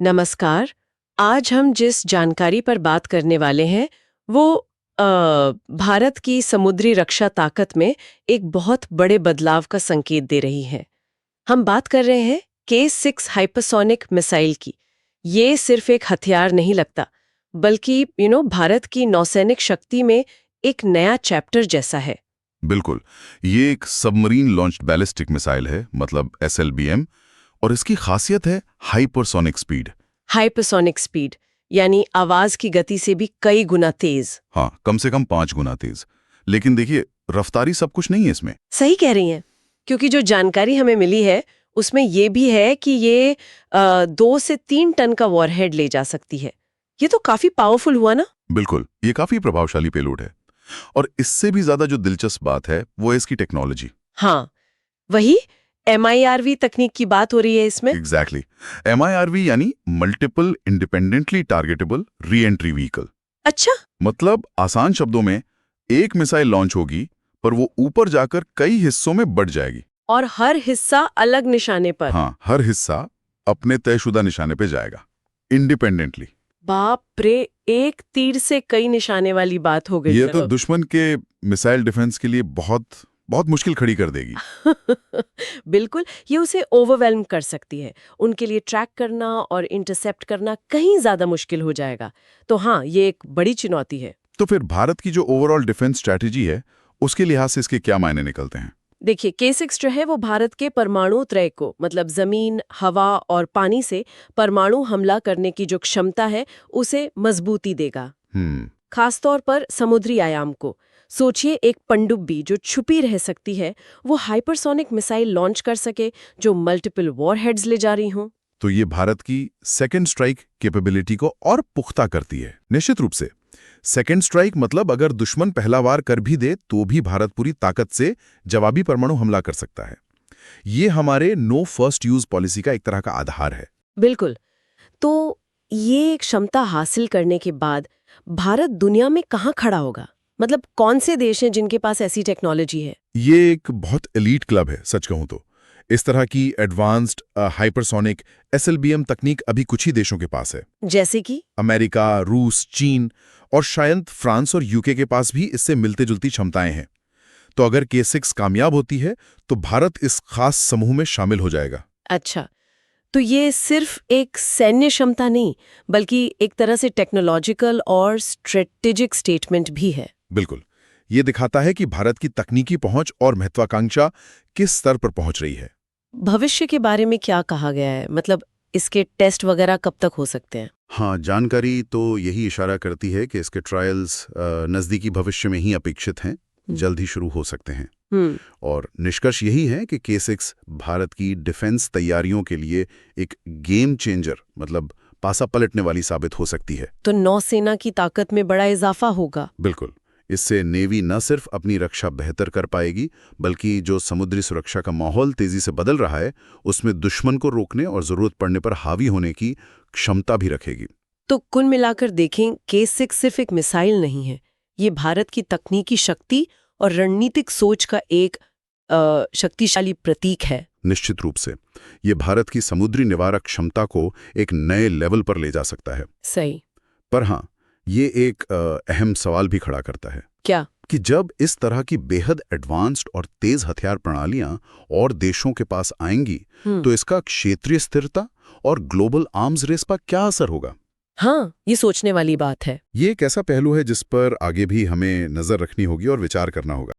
नमस्कार। आज हम जिस जानकारी पर बात करने वाले हैं वो भारत की समुद्री रक्षा ताकत में एक बहुत बड़े बदलाव का संकेत दे रही है। हम बात कर रहे हैं K6 हाइपरसोनिक मिसाइल की। ये सिर्फ एक हथियार नहीं लगता, बल्कि भारत की नौसैनिक शक्ति में एक नया चैप्टर जैसा है। बिल्कुल। ये एक सबमरीन लॉन्च्ड बैलिस्टिक मिसाइल है, मतलब SLBM, और इसकी खासियत है हाइपरसोनिक स्पीड। हाइपरसोनिक स्पीड यानी आवाज की गति से भी कई गुना तेज। हाँ, कम से कम 5 गुना तेज। लेकिन देखिए, रफ्तारी सब कुछ नहीं है इसमें। सही कह रही हैं, क्योंकि जो जानकारी हमें मिली है उसमें ये भी है कि ये 2 से 3 टन का वॉरहेड ले जा सकती है। ये तो काफी पावरफुल हुआ ना। बिल्कुल, ये काफी प्रभावशाली पेलोड है। और इससे भी ज्यादा जो दिलचस्प बात है वो है इसकी टेक्नोलॉजी। हाँ, वही MIRV तकनीक की बात हो रही है इसमें। एग्जैक्टली। MIRV यानी multiple independently targetable re entry vehicle. अच्छा। मतलब आसान शब्दों में, एक मिसाइल लॉन्च होगी पर वो ऊपर जाकर कई हिस्सों में बढ़ जाएगी। और हर हिस्सा अलग निशाने पर। हाँ, हर हिस्सा अपने तयशुदा निशाने पे जाएगा, इंडिपेंडेंटली। बाप रे, एक तीर से कई निशाने वाली बात हो गई। ये तो दुश्मन के मिसाइल डिफेंस के लिए बहुत बहुत मुश्किल खड़ी कर देगी। बिल्कुल, ये उसे ओवरवेल्म कर सकती है। उनके लिए ट्रैक करना और इंटरसेप्ट करना कहीं ज्यादा मुश्किल हो जाएगा। तो हाँ, ये एक बड़ी चुनौती है। तो फिर भारत की जो ओवरऑल डिफेंस स्ट्रैटेजी है, उसके लिहाज से इसके क्या मायने निकलते हैं? देखिए, K6 जो है वो भारत के परमाणु त्रय को, मतलब जमीन, हवा और पानी से परमाणु हमला करने की जो क्षमता है उसे मजबूती देगा। खासतौर पर समुद्री आयाम को। सोचिए, एक पनडुब्बी जो छुपी रह सकती है वो हाइपरसोनिक मिसाइल लॉन्च कर सके जो मल्टीपल वॉरहेड्स ले जा रही हों। तो ये भारत की सेकेंड स्ट्राइक कैपेबिलिटी को और पुख्ता करती है। निश्चित रूप से सेकेंड स्ट्राइक मतलब अगर दुश्मन पहला वार कर भी दे तो भी भारत पूरी ताकत से जवाबी परमाणु हमला कर सकता है। ये हमारे नो फर्स्ट यूज पॉलिसी का एक तरह का आधार है। बिल्कुल। तो ये क्षमता हासिल करने के बाद भारत दुनिया में कहाँ खड़ा होगा? मतलब कौन से देश हैं जिनके पास ऐसी टेक्नोलॉजी है? ये एक बहुत एलीट क्लब है, सच कहूं तो। इस तरह की एडवांस्ड हाइपरसोनिक SLBM तकनीक अभी कुछ ही देशों के पास है। जैसे कि अमेरिका, रूस, चीन और शायद फ्रांस और UK के पास भी इससे मिलते जुलती क्षमताएं हैं। तो अगर K6 कामयाब होती है तो भारत इस खास समूह में शामिल हो जाएगा। अच्छा, तो ये सिर्फ एक सैन्य क्षमता नहीं, बल्कि एक तरह से टेक्नोलॉजिकल और स्ट्रेटेजिक स्टेटमेंट भी है। बिल्कुल। ये दिखाता है कि भारत की तकनीकी पहुंच और महत्वाकांक्षा किस स्तर पर पहुंच रही है। भविष्य के बारे में क्या कहा गया है? मतलब इसके टेस्ट वगैरह कब तक हो सकते हैं? हाँ, जानकारी तो यही इशारा करती है कि इसके ट्रायल्स नज़दीकी भविष्य में ही अपेक्षित हैं, जल्द ही शुरू हो सकते हैं। और निष्कर्ष यही है कि K6 भारत की डिफेंस तैयारियों के लिए एक गेम चेंजर, मतलब पासा पलटने वाली साबित हो सकती है। तो नौसेना की ताकत में बड़ा इजाफा होगा। बिल्कुल। इससे नेवी न सिर्फ अपनी रक्षा बेहतर कर पाएगी, बल्कि जो समुद्री सुरक्षा का माहौल तेजी से बदल रहा है उसमें दुश्मन को रोकने और जरूरत पड़ने पर हावी होने की क्षमता भी रखेगी। तो कुल मिलाकर देखें, K6 सिर्फ एक मिसाइल नहीं है, ये भारत की तकनीकी शक्ति और रणनीतिक सोच का एक शक्तिशाली प्रतीक है। निश्चित रूप से ये भारत की समुद्री निवारक क्षमता को एक नए लेवल पर ले जा सकता है। सही। पर हाँ, ये एक अहम सवाल भी खड़ा करता है। क्या? कि जब इस तरह की बेहद एडवांस्ड और तेज हथियार प्रणालियां और देशों के पास आएंगी तो इसका क्षेत्रीय स्थिरता और ग्लोबल आर्म्स रेस पर क्या असर होगा? हाँ, ये सोचने वाली बात है। ये एक ऐसा पहलू है जिस पर आगे भी हमें नजर रखनी होगी और विचार करना होगा।